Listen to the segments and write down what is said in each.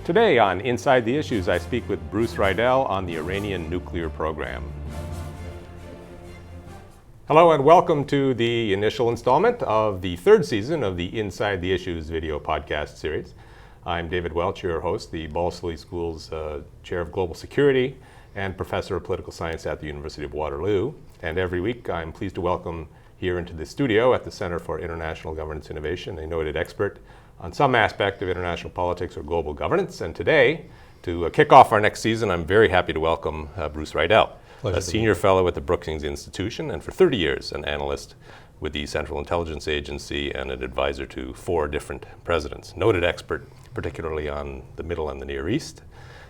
Today on Inside the Issues, I speak with Bruce Riedel on the Iranian nuclear program. Hello and welcome to the initial installment of the third season of the Inside the Issues video podcast series. I'm David Welch, your host, the Balsillie School's Chair of Global Security and Professor of Political Science at the University of Waterloo. And every week I'm pleased to welcome here into the studio at the Center for International Governance Innovation a noted expert on some aspect of international politics or global governance. And today, to kick off our next season, I'm very happy to welcome Bruce Riedel, a senior fellow at the Brookings Institution, and for 30 years an analyst with the Central Intelligence Agency and an advisor to 4 different presidents. Noted expert, particularly on the Middle and the Near East.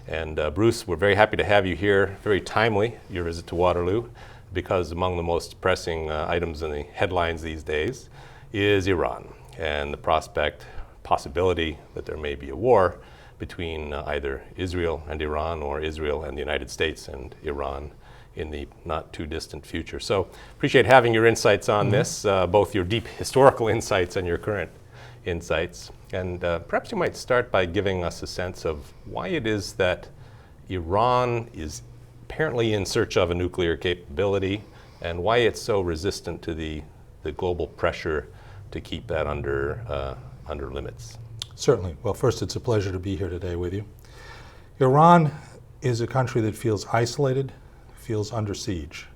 And Bruce, we're very happy to have you here. Very timely, your visit to Waterloo, because among the most pressing items in the headlines these days is Iran and the possibility that there may be a war between either Israel and Iran or Israel and the United States and Iran in the not too distant future. So appreciate having your insights on this, both your deep historical insights and your current insights. And perhaps you might start by giving us a sense of why it is that Iran is apparently in search of a nuclear capability and why it's so resistant to the global pressure to keep that under limits. Certainly. Well, first, it's a pleasure to be here today with you. Iran is a country that feels isolated, feels under siege.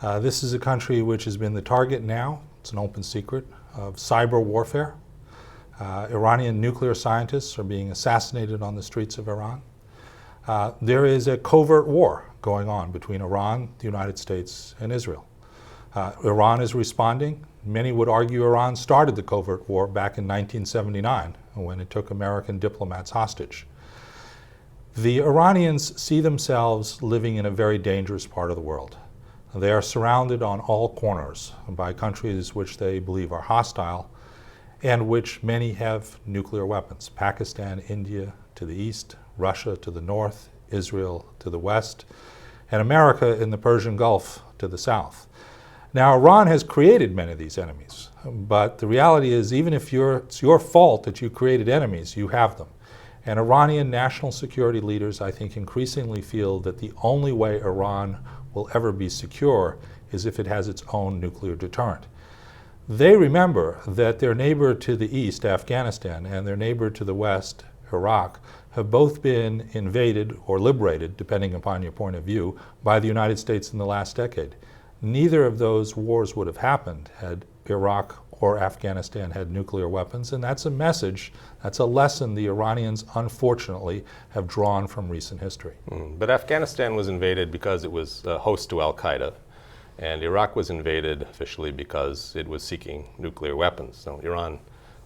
This is a country which has been the target now, it's an open secret, of cyber warfare. Iranian nuclear scientists are being assassinated on the streets of Iran. There is a covert war going on between Iran, the United States, and Israel. Iran is responding. Many would argue Iran started the covert war back in 1979 when it took American diplomats hostage. The Iranians see themselves living in a very dangerous part of the world. They are surrounded on all corners by countries which they believe are hostile and which many have nuclear weapons. Pakistan, India to the east, Russia to the north, Israel to the west, and America in the Persian Gulf to the south. Now, Iran has created many of these enemies, but the reality is even if it's your fault that you created enemies, you have them. And Iranian national security leaders, I think, increasingly feel that the only way Iran will ever be secure is if it has its own nuclear deterrent. They remember that their neighbor to the east, Afghanistan, and their neighbor to the west, Iraq, have both been invaded or liberated, depending upon your point of view, by the United States in the last decade. Neither of those wars would have happened had Iraq or Afghanistan had nuclear weapons, and that's a message, that's a lesson the Iranians unfortunately have drawn from recent history. But Afghanistan was invaded because it was host to Al-Qaeda, and Iraq was invaded officially because it was seeking nuclear weapons. So Iran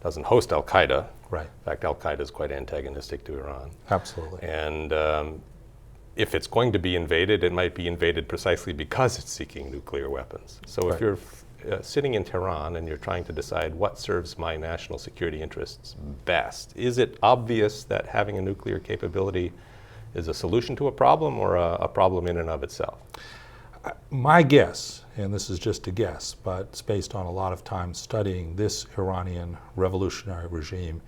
doesn't host Al-Qaeda. Right. In fact, Al-Qaeda is quite antagonistic to Iran. Absolutely. And if it's going to be invaded, it might be invaded precisely because it's seeking nuclear weapons. So if you're sitting in Tehran and you're trying to decide what serves my national security interests best, is it obvious that having a nuclear capability is a solution to a problem or a problem in and of itself? My guess, and this is just a guess, but it's based on a lot of time studying this Iranian revolutionary regime,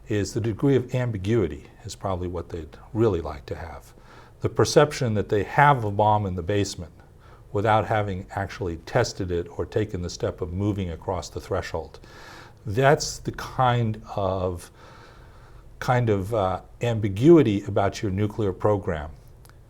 is the degree of ambiguity is probably what they'd really like to have. The perception that they have a bomb in the basement without having actually tested it or taken the step of moving across the threshold. That's the kind of ambiguity about your nuclear program,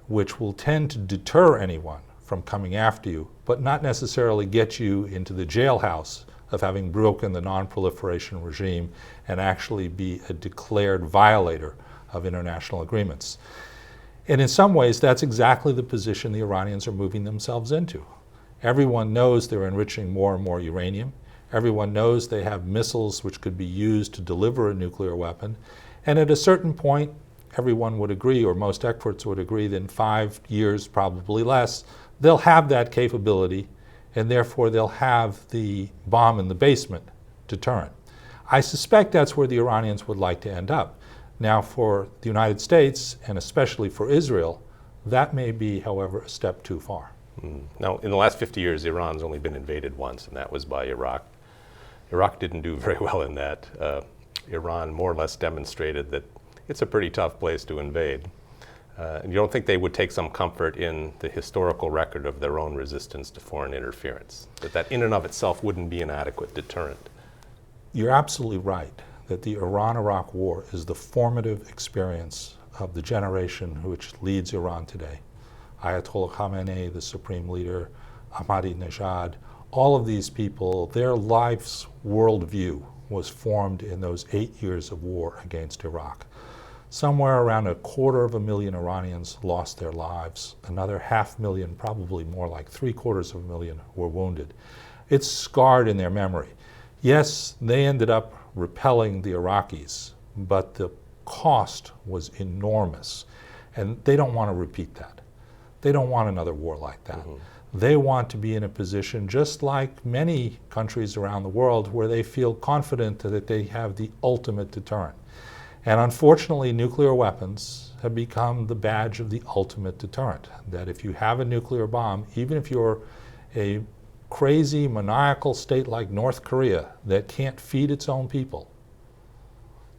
which will tend to deter anyone from coming after you, but not necessarily get you into the jailhouse of having broken the non-proliferation regime and actually be a declared violator of international agreements. And in some ways, that's exactly the position the Iranians are moving themselves into. Everyone knows they're enriching more and more uranium. Everyone knows they have missiles which could be used to deliver a nuclear weapon. And at a certain point, everyone would agree, or most experts would agree, that in 5 years, probably less, they'll have that capability, and therefore they'll have the bomb in the basement deterrent. I suspect that's where the Iranians would like to end up. Now, for the United States, and especially for Israel, that may be, however, a step too far. Now, in the last 50 years, Iran's only been invaded once, and that was by Iraq. Iraq didn't do very well in that. Iran more or less demonstrated that it's a pretty tough place to invade. And you don't think they would take some comfort in the historical record of their own resistance to foreign interference, that in and of itself wouldn't be an adequate deterrent? You're absolutely right that the Iran-Iraq War is the formative experience of the generation which leads Iran today. Ayatollah Khamenei, the supreme leader, Ahmadinejad, all of these people, their life's worldview was formed in those 8 years of war against Iraq. Somewhere around 250,000 Iranians lost their lives. Another 500,000, probably more like 750,000, were wounded. It's scarred in their memory. Yes, they ended up repelling the Iraqis, but the cost was enormous. And they don't want to repeat that. They don't want another war like that. They want to be in a position, just like many countries around the world, where they feel confident that they have the ultimate deterrent. And unfortunately, nuclear weapons have become the badge of the ultimate deterrent. That if you have a nuclear bomb, even if you're a crazy, maniacal state like North Korea that can't feed its own people,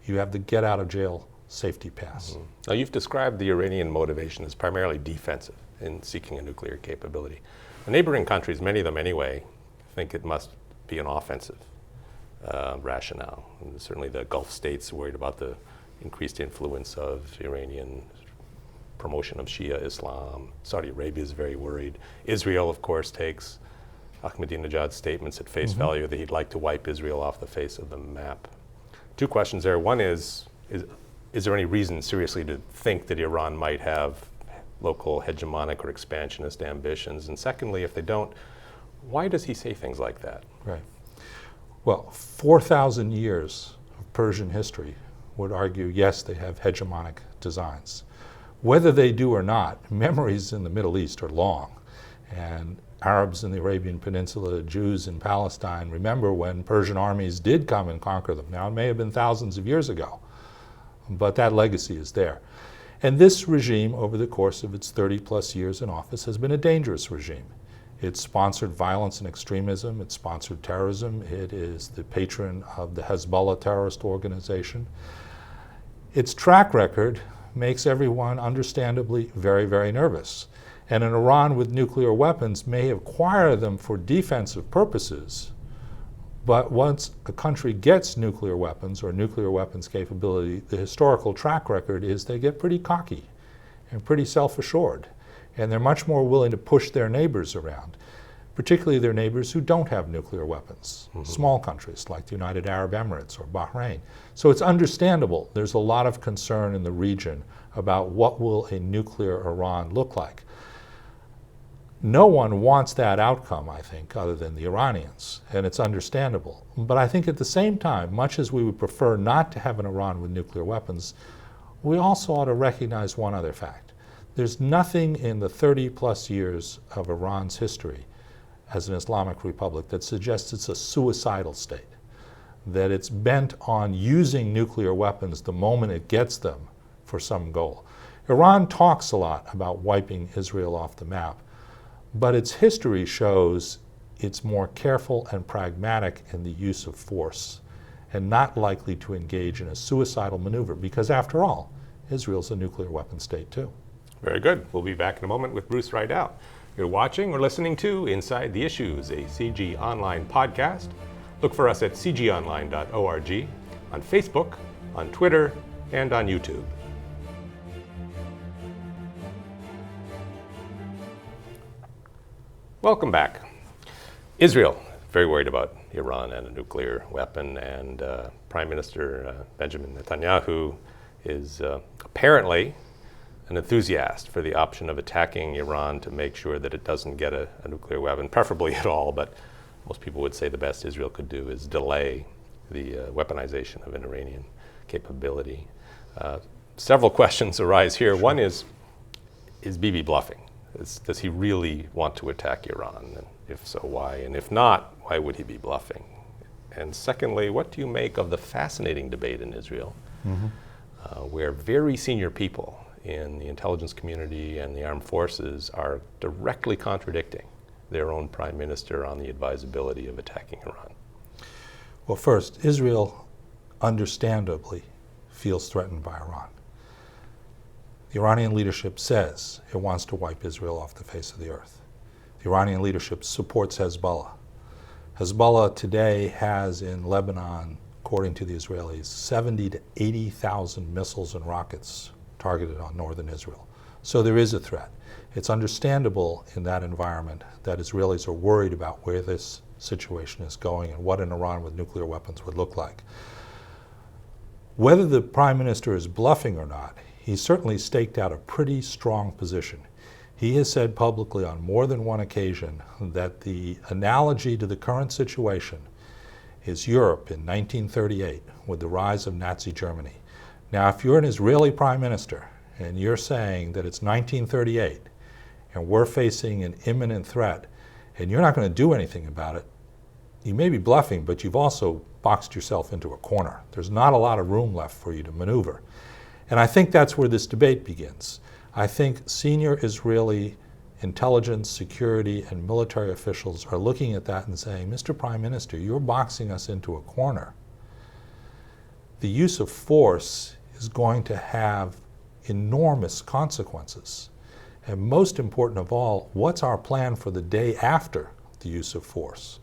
you have the get out of jail safety pass. Now, you've described the Iranian motivation as primarily defensive in seeking a nuclear capability. The neighboring countries, many of them anyway, think it must be an offensive rationale. And certainly the Gulf states are worried about the increased influence of Iranian promotion of Shia Islam. Saudi Arabia is very worried. Israel, of course, takes Ahmadinejad's statements at face value that he'd like to wipe Israel off the face of the map. Two questions there. One is there any reason seriously to think that Iran might have local hegemonic or expansionist ambitions? And secondly, if they don't, why does he say things like that? Right. Well, 4,000 years of Persian history would argue, yes, they have hegemonic designs. Whether they do or not, memories in the Middle East are long. And Arabs in the Arabian Peninsula, Jews in Palestine, remember when Persian armies did come and conquer them. Now, it may have been thousands of years ago, but that legacy is there. And this regime, over the course of its 30-plus years in office, has been a dangerous regime. It's sponsored violence and extremism. It's sponsored terrorism. It is the patron of the Hezbollah terrorist organization. Its track record makes everyone understandably very, very nervous. And an Iran with nuclear weapons may acquire them for defensive purposes, but once a country gets nuclear weapons or nuclear weapons capability, the historical track record is they get pretty cocky and pretty self-assured. And they're much more willing to push their neighbors around, particularly their neighbors who don't have nuclear weapons, small countries like the United Arab Emirates or Bahrain. So it's understandable. There's a lot of concern in the region about what will a nuclear Iran look like. No one wants that outcome, I think, other than the Iranians, and it's understandable. But I think at the same time, much as we would prefer not to have an Iran with nuclear weapons, we also ought to recognize one other fact. There's nothing in the 30-plus years of Iran's history as an Islamic republic that suggests it's a suicidal state, that it's bent on using nuclear weapons the moment it gets them for some goal. Iran talks a lot about wiping Israel off the map, but its history shows it's more careful and pragmatic in the use of force and not likely to engage in a suicidal maneuver because, after all, Israel's a nuclear weapon state too. Very good. We'll be back in a moment with Bruce Riedel. You're watching or listening to Inside the Issues, a CG Online podcast. Look for us at cgonline.org, on Facebook, on Twitter, and on YouTube. Welcome back. Israel, very worried about Iran and a nuclear weapon, and Prime Minister Benjamin Netanyahu is apparently an enthusiast for the option of attacking Iran to make sure that it doesn't get a nuclear weapon, preferably at all, but most people would say the best Israel could do is delay the weaponization of an Iranian capability. Several questions arise here. One is Bibi bluffing? Does he really want to attack Iran? And if so, why? And if not, why would he be bluffing? And secondly, what do you make of the fascinating debate in Israel where very senior people in the intelligence community and the armed forces are directly contradicting their own prime minister on the advisability of attacking Iran? Well, first, Israel understandably feels threatened by Iran. The Iranian leadership says it wants to wipe Israel off the face of the earth. The Iranian leadership supports Hezbollah. Hezbollah today has in Lebanon, according to the Israelis, 70 to 80,000 missiles and rockets targeted on northern Israel. So there is a threat. It's understandable in that environment that Israelis are worried about where this situation is going and what an Iran with nuclear weapons would look like. Whether the Prime Minister is bluffing or not, he certainly staked out a pretty strong position. He has said publicly on more than one occasion that the analogy to the current situation is Europe in 1938 with the rise of Nazi Germany. Now, if you're an Israeli Prime Minister and you're saying that it's 1938 and we're facing an imminent threat and you're not going to do anything about it, you may be bluffing, but you've also boxed yourself into a corner. There's not a lot of room left for you to maneuver. And I think that's where this debate begins. I think senior Israeli intelligence, security, and military officials are looking at that and saying, Mr. Prime Minister, you're boxing us into a corner. The use of force is going to have enormous consequences. And most important of all, what's our plan for the day after the use of force?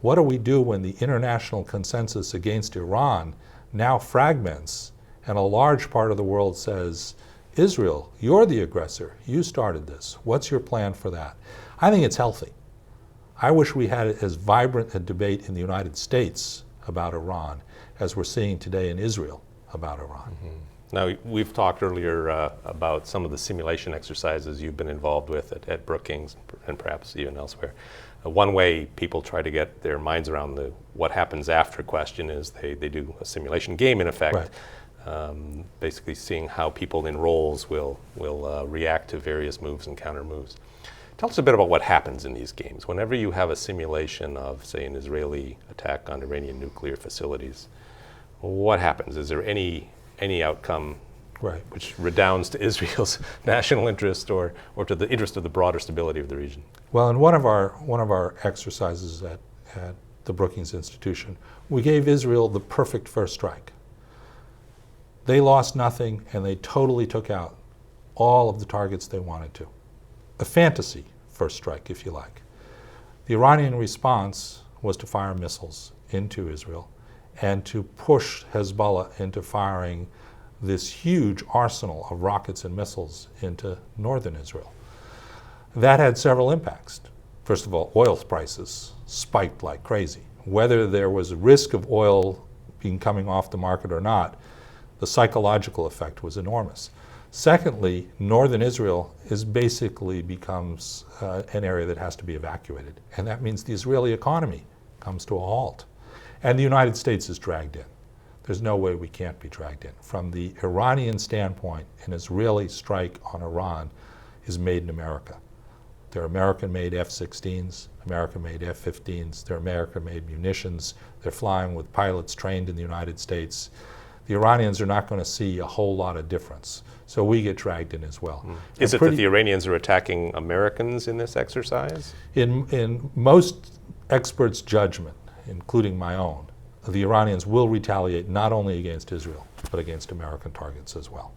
What do we do when the international consensus against Iran now fragments and a large part of the world says, Israel, you're the aggressor. You started this. What's your plan for that? I think it's healthy. I wish we had as vibrant a debate in the United States about Iran as we're seeing today in Israel about Iran. Mm-hmm. Now, we've talked earlier about some of the simulation exercises you've been involved with at Brookings and perhaps even elsewhere. One way people try to get their minds around what happens after question is they do a simulation game, in effect. Right. Basically seeing how people in roles will react to various moves and counter moves. Tell us a bit about what happens in these games. Whenever you have a simulation of, say, an Israeli attack on Iranian nuclear facilities, what happens? Is there any outcome which redounds to Israel's national interest or to the interest of the broader stability of the region? Well, in one of our exercises at the Brookings Institution, we gave Israel the perfect first strike. They lost nothing, and they totally took out all of the targets they wanted to. A fantasy first strike, if you like. The Iranian response was to fire missiles into Israel and to push Hezbollah into firing this huge arsenal of rockets and missiles into northern Israel. That had several impacts. First of all, oil prices spiked like crazy. Whether there was a risk of oil coming off the market or not, the psychological effect was enormous. Secondly, northern Israel basically becomes an area that has to be evacuated. And that means the Israeli economy comes to a halt. And the United States is dragged in. There's no way we can't be dragged in. From the Iranian standpoint, an Israeli strike on Iran is made in America. They're American-made F-16s, American-made F-15s, they're American-made munitions, they're flying with pilots trained in the United States. The Iranians are not going to see a whole lot of difference. So we get dragged in as well. Is it that the Iranians are attacking Americans in this exercise? In most experts' judgment, including my own, the Iranians will retaliate not only against Israel, but against American targets as well.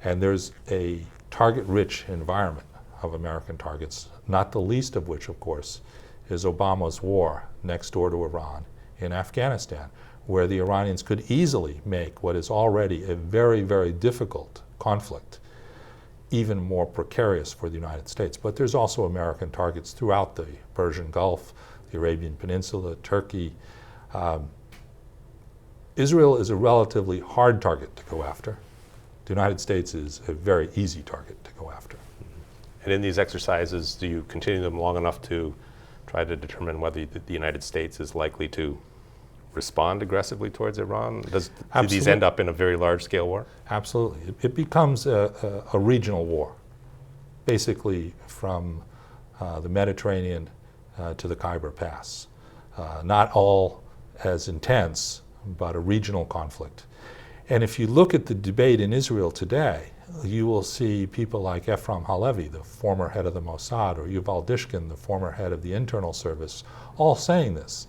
And there's a target-rich environment of American targets, not the least of which, of course, is Obama's war next door to Iran in Afghanistan, where the Iranians could easily make what is already a very, very difficult conflict even more precarious for the United States. But there's also American targets throughout the Persian Gulf, the Arabian Peninsula, Turkey. Israel is a relatively hard target to go after. The United States is a very easy target to go after. And in these exercises, do you continue them long enough to try to determine whether the United States is likely to respond aggressively towards Iran? Do these end up in a very large-scale war? Absolutely. It becomes a regional war, basically from the Mediterranean to the Khyber Pass. Not all as intense, but a regional conflict. And if you look at the debate in Israel today, you will see people like Ephraim Halevi, the former head of the Mossad, or Yuval Dishkin, the former head of the Internal Service, all saying this,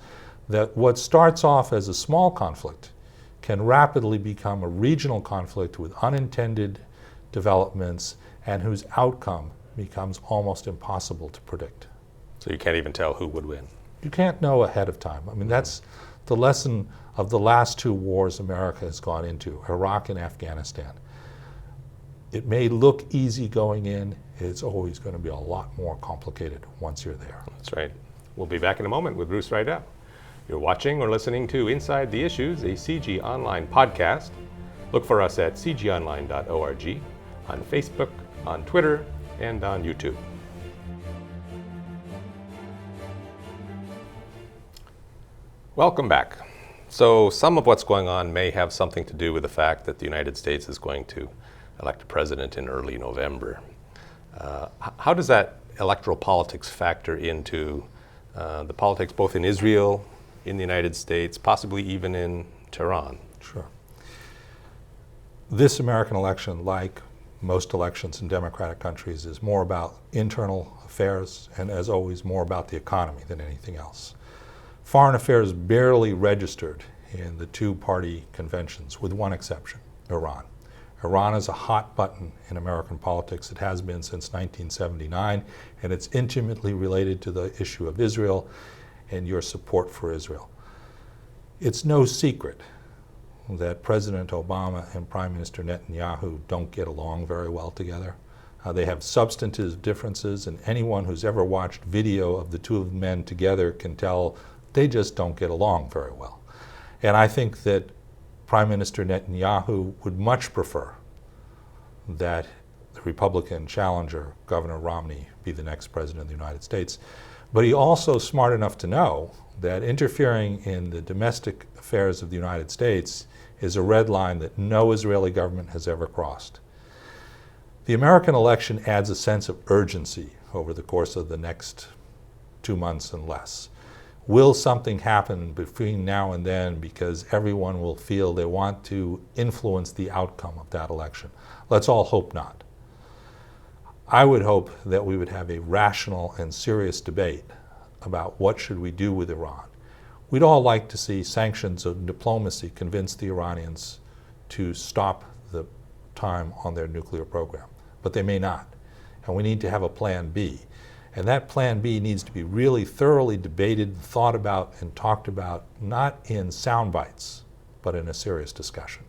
that what starts off as a small conflict can rapidly become a regional conflict with unintended developments and whose outcome becomes almost impossible to predict. So you can't even tell who would win. You can't know ahead of time. I mean, that's the lesson of the last two wars America has gone into, Iraq and Afghanistan. It may look easy going in. It's always going to be a lot more complicated once you're there. That's right. We'll be back in a moment with Bruce Riedel. You're watching or listening to Inside the Issues, a CG Online podcast. Look for us at cgonline.org, on Facebook, on Twitter, and on YouTube. Welcome back. So some of what's going on may have something to do with the fact that the United States is going to elect a president in early November. How does that electoral politics factor into the politics both in Israel, in the United States, possibly even in Tehran? Sure. This American election, like most elections in democratic countries, is more about internal affairs and, as always, more about the economy than anything else. Foreign affairs barely registered in the two-party conventions, with one exception, Iran. Iran is a hot button in American politics. It has been since 1979, and it's intimately related to the issue of Israel and your support for Israel. It's no secret that President Obama and Prime Minister Netanyahu don't get along very well together. They have substantive differences, and anyone who's ever watched video of the two of men together can tell they just don't get along very well. And I think that Prime Minister Netanyahu would much prefer that the Republican challenger, Governor Romney, be the next president of the United States. But he's also smart enough to know that interfering in the domestic affairs of the United States is a red line that no Israeli government has ever crossed. The American election adds a sense of urgency over the course of the next 2 months and less. Will something happen between now and then because everyone will feel they want to influence the outcome of that election? Let's all hope not. I would hope that we would have a rational and serious debate about what should we do with Iran. We'd all like to see sanctions of diplomacy convince the Iranians to stop the time on their nuclear program, but they may not. And we need to have a plan B. And that plan B needs to be really thoroughly debated, thought about, and talked about, not in sound bites, but in a serious discussion.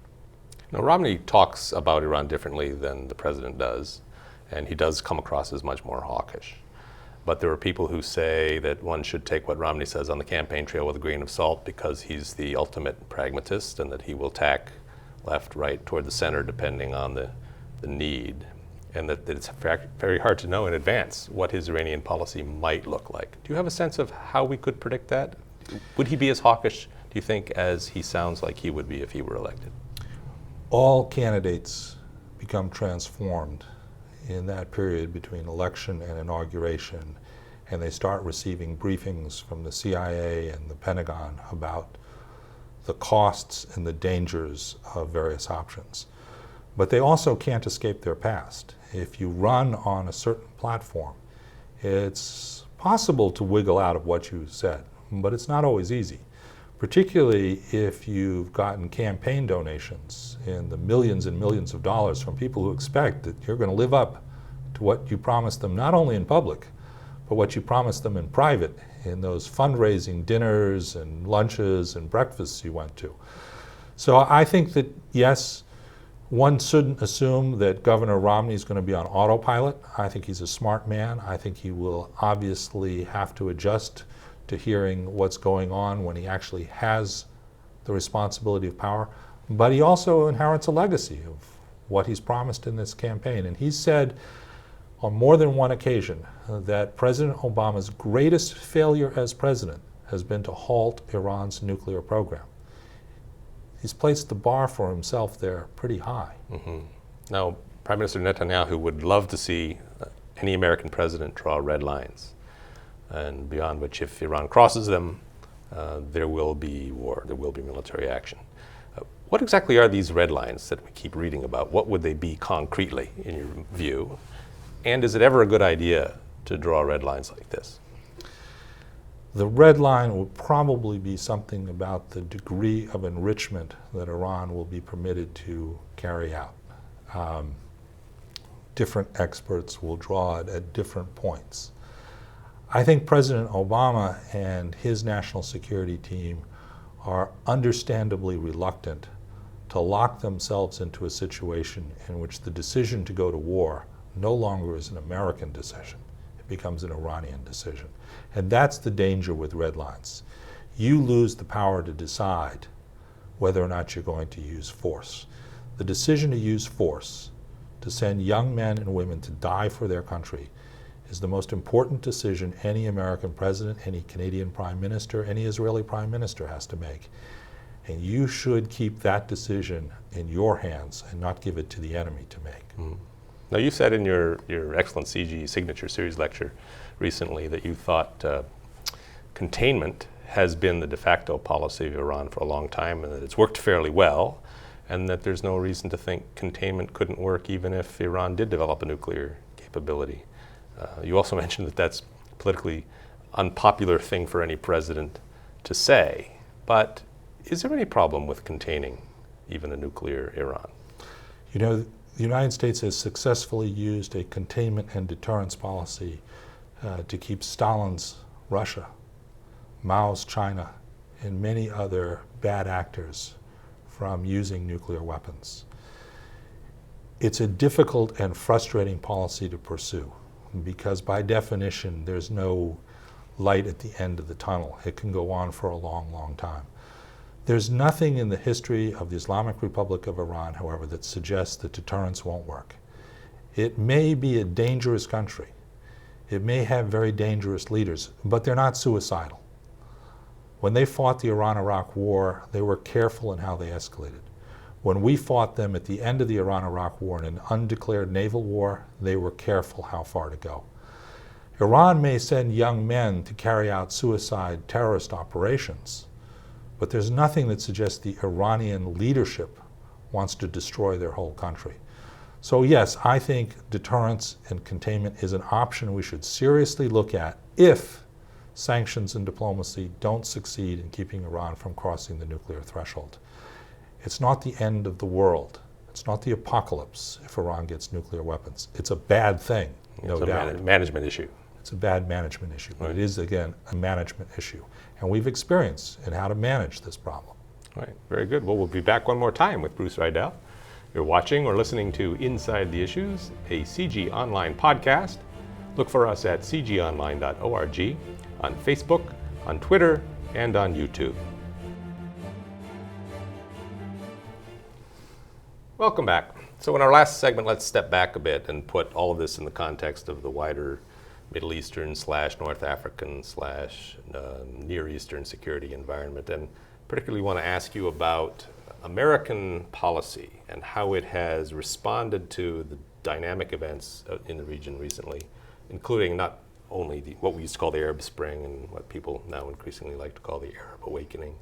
Now, Romney talks about Iran differently than the president does, and he does come across as much more hawkish. But there are people who say that one should take what Romney says on the campaign trail with a grain of salt because he's the ultimate pragmatist and that he will tack left, right, toward the center depending on the need. And that it's very hard to know in advance what his Iranian policy might look like. Do you have a sense of how we could predict that? Would he be as hawkish, do you think, as he sounds like he would be if he were elected? All candidates become transformed in that period between election and inauguration, and they start receiving briefings from the CIA and the Pentagon about the costs and the dangers of various options. But they also can't escape their past. If you run on a certain platform, it's possible to wiggle out of what you said, but it's not always easy, particularly if you've gotten campaign donations in the millions and millions of dollars from people who expect that you're going to live up to what you promised them, not only in public, but what you promised them in private, in those fundraising dinners and lunches and breakfasts you went to. So I think that, yes, one shouldn't assume that Governor Romney is going to be on autopilot. I think he's a smart man. I think he will obviously have to adjust to hearing what's going on when he actually has the responsibility of power. But he also inherits a legacy of what he's promised in this campaign. And he said on more than one occasion that President Obama's greatest failure as president has been to halt Iran's nuclear program. He's placed the bar for himself there pretty high. Mm-hmm. Now, Prime Minister Netanyahu would love to see any American president draw red lines, and beyond which, if Iran crosses them, there will be war, there will be military action. What exactly are these red lines that we keep reading about? What would they be concretely, in your view? And is it ever a good idea to draw red lines like this? The red line will probably be something about the degree of enrichment that Iran will be permitted to carry out. different experts will draw it at different points. I think President Obama and his national security team are understandably reluctant to lock themselves into a situation in which the decision to go to war no longer is an American decision. It becomes an Iranian decision. And that's the danger with red lines. You lose the power to decide whether or not you're going to use force. The decision to use force, to send young men and women to die for their country, is the most important decision any American president, any Canadian prime minister, any Israeli prime minister has to make. And you should keep that decision in your hands and not give it to the enemy to make. Now, you said in your excellent CG Signature Series lecture recently that you thought containment has been the de facto policy of Iran for a long time, and that it's worked fairly well, and that there's no reason to think containment couldn't work even if Iran did develop a nuclear capability. You also mentioned that that's a politically unpopular thing for any president to say, but is there any problem with containing even a nuclear Iran? You know, the United States has successfully used a containment and deterrence policy to keep Stalin's Russia, Mao's China, and many other bad actors from using nuclear weapons. It's a difficult and frustrating policy to pursue because by definition there's no light at the end of the tunnel. It can go on for a long, long time. There's nothing in the history of the Islamic Republic of Iran, however, that suggests that deterrence won't work. It may be a dangerous country. It may have very dangerous leaders, but they're not suicidal. When they fought the Iran-Iraq war, they were careful in how they escalated. When we fought them at the end of the Iran-Iraq war in an undeclared naval war, they were careful how far to go. Iran may send young men to carry out suicide terrorist operations, but there's nothing that suggests the Iranian leadership wants to destroy their whole country. So yes, I think deterrence and containment is an option we should seriously look at if sanctions and diplomacy don't succeed in keeping Iran from crossing the nuclear threshold. It's not the end of the world. It's not the apocalypse if Iran gets nuclear weapons. It's a bad thing, no doubt. It's a management issue. It's a bad management issue, but it is, again, a management issue. And we've experienced in how to manage this problem. Right, very good. Well, we'll be back one more time with Bruce Riedel. You're watching or listening to Inside the Issues, a CG Online podcast. Look for us at cgonline.org, on Facebook, on Twitter, and on YouTube. Welcome back. So in our last segment, let's step back a bit and put all of this in the context of the wider Middle Eastern / North African / Near Eastern security environment, and particularly want to ask you about American policy and how it has responded to the dynamic events in the region recently, including not only what we used to call the Arab Spring and what people now increasingly like to call the Arab Awakening.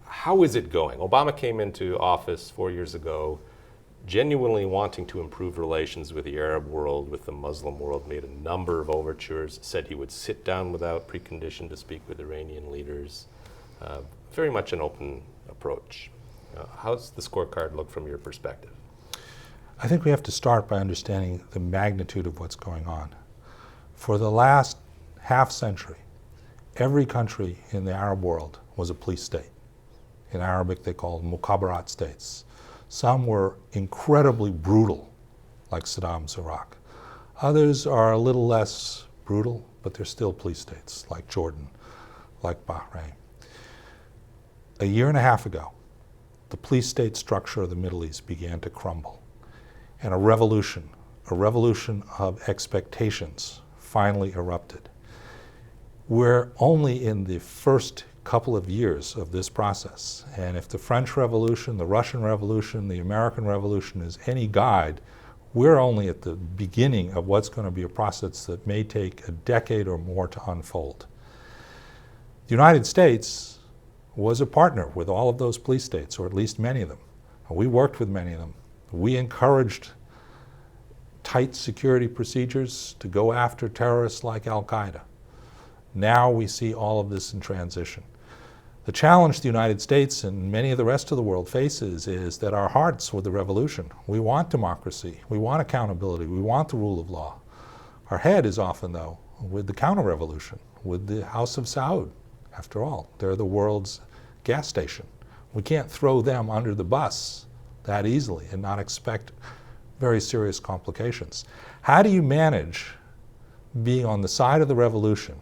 How is it going? Obama came into office 4 years ago genuinely wanting to improve relations with the Arab world, with the Muslim world, made a number of overtures, said he would sit down without precondition to speak with Iranian leaders. Very much an open approach. How's the scorecard look from your perspective? I think we have to start by understanding the magnitude of what's going on. For the last half century, every country in the Arab world was a police state. In Arabic, they called mukhabarat states. Some were incredibly brutal, like Saddam's Iraq. Others are a little less brutal, but they're still police states, like Jordan, like Bahrain. A year and a half ago, the police state structure of the Middle East began to crumble, and a revolution of expectations finally erupted. We're only in the first couple of years of this process, and if the French Revolution, the Russian Revolution, the American Revolution is any guide, we're only at the beginning of what's going to be a process that may take a decade or more to unfold. The United States was a partner with all of those police states, or at least many of them. We worked with many of them. We encouraged tight security procedures to go after terrorists like Al-Qaeda. Now we see all of this in transition. The challenge the United States and many of the rest of the world faces is that our hearts with the revolution. We want democracy, we want accountability, we want the rule of law. Our head is often, though, with the counter-revolution, with the House of Saud. After all, they're the world's gas station. We can't throw them under the bus that easily and not expect very serious complications. How do you manage being on the side of the revolution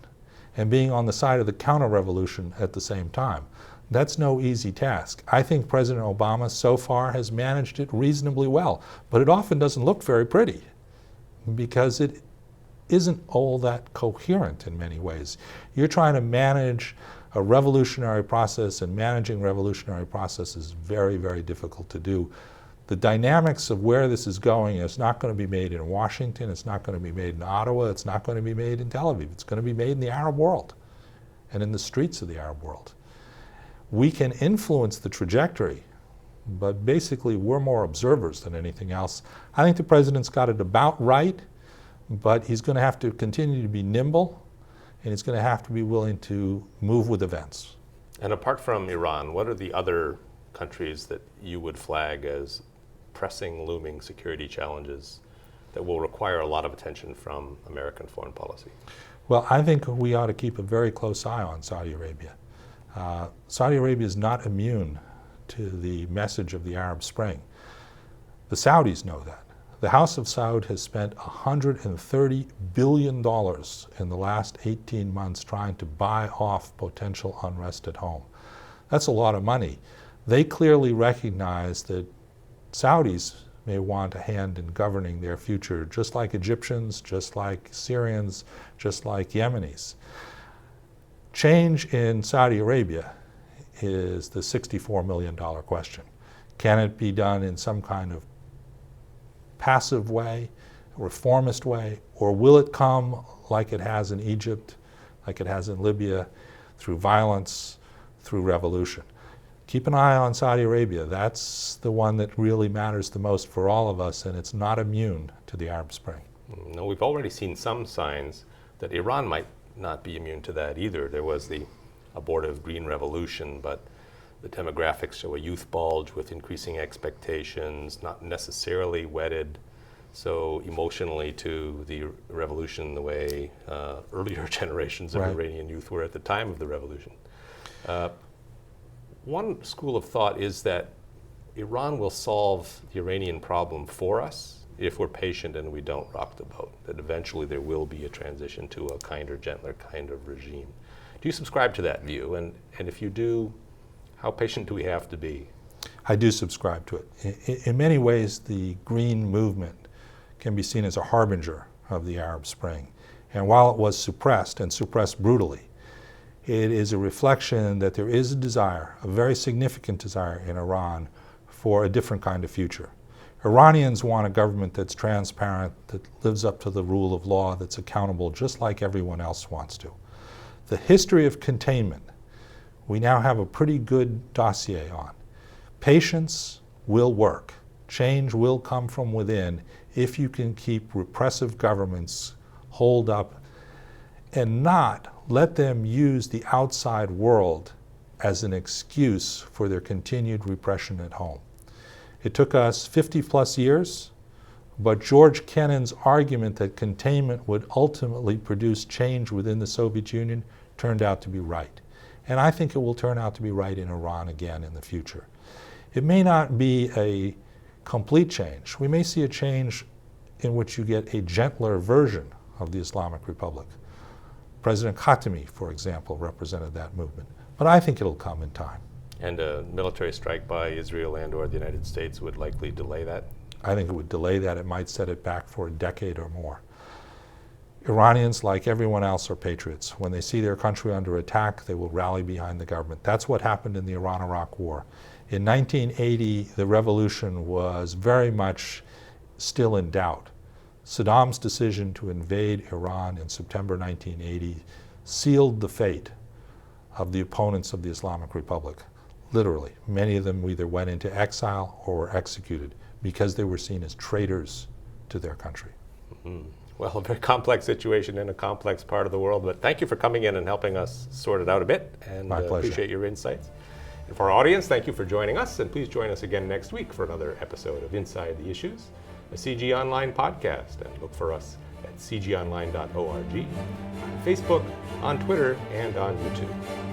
and being on the side of the counter-revolution at the same time? That's no easy task. I think President Obama so far has managed it reasonably well, but it often doesn't look very pretty because it isn't all that coherent in many ways. You're trying to manage a revolutionary process, and managing revolutionary process is very, very difficult to do. The dynamics of where this is going is not going to be made in Washington, it's not going to be made in Ottawa, it's not going to be made in Tel Aviv. It's going to be made in the Arab world and in the streets of the Arab world. We can influence the trajectory, but basically we're more observers than anything else. I think the president's got it about right, but he's going to have to continue to be nimble, and he's going to have to be willing to move with events. And apart from Iran, what are the other countries that you would flag as pressing, looming security challenges that will require a lot of attention from American foreign policy? Well, I think we ought to keep a very close eye on Saudi Arabia. Saudi Arabia is not immune to the message of the Arab Spring. The Saudis know that. The House of Saud has spent $130 billion in the last 18 months trying to buy off potential unrest at home. That's a lot of money. They clearly recognize that Saudis may want a hand in governing their future, just like Egyptians, just like Syrians, just like Yemenis. Change in Saudi Arabia is the $64 million question. Can it be done in some kind of passive way, reformist way, or will it come like it has in Egypt, like it has in Libya, through violence, through revolution? Keep an eye on Saudi Arabia. That's the one that really matters the most for all of us, and it's not immune to the Arab Spring. No, we've already seen some signs that Iran might not be immune to that either. There was the abortive Green Revolution, but the demographics show a youth bulge with increasing expectations, not necessarily wedded so emotionally to the revolution the way earlier generations of Iranian youth were at the time of the revolution. One school of thought is that Iran will solve the Iranian problem for us if we're patient and we don't rock the boat, that eventually there will be a transition to a kinder, gentler kind of regime. Do you subscribe to that view? And if you do, how patient do we have to be? I do subscribe to it. In many ways, the Green movement can be seen as a harbinger of the Arab Spring. And while it was suppressed, and suppressed brutally, it is a reflection that there is a desire, a very significant desire in Iran for a different kind of future. Iranians want a government that's transparent, that lives up to the rule of law, that's accountable just like everyone else wants to. The history of containment, we now have a pretty good dossier on. Patience will work. Change will come from within if you can keep repressive governments holed up and not let them use the outside world as an excuse for their continued repression at home. It took us 50 plus years, but George Kennan's argument that containment would ultimately produce change within the Soviet Union turned out to be right. And I think it will turn out to be right in Iran again in the future. It may not be a complete change. We may see a change in which you get a gentler version of the Islamic Republic. President Khatami, for example, represented that movement. But I think it'll come in time. And a military strike by Israel and or the United States would likely delay that? I think it would delay that. It might set it back for a decade or more. Iranians, like everyone else, are patriots. When they see their country under attack, they will rally behind the government. That's what happened in the Iran-Iraq War. In 1980, the revolution was very much still in doubt. Saddam's decision to invade Iran in September 1980 sealed the fate of the opponents of the Islamic Republic. Literally, many of them either went into exile or were executed because they were seen as traitors to their country. Mm-hmm. well, a very complex situation in a complex part of the world. But thank you for coming in and helping us sort it out a bit. And My pleasure. appreciate your insights. And for our audience, thank you for joining us. And please join us again next week for another episode of Inside the Issues, a CG Online podcast. And look for us at cgonline.org, on Facebook, on Twitter, and on YouTube.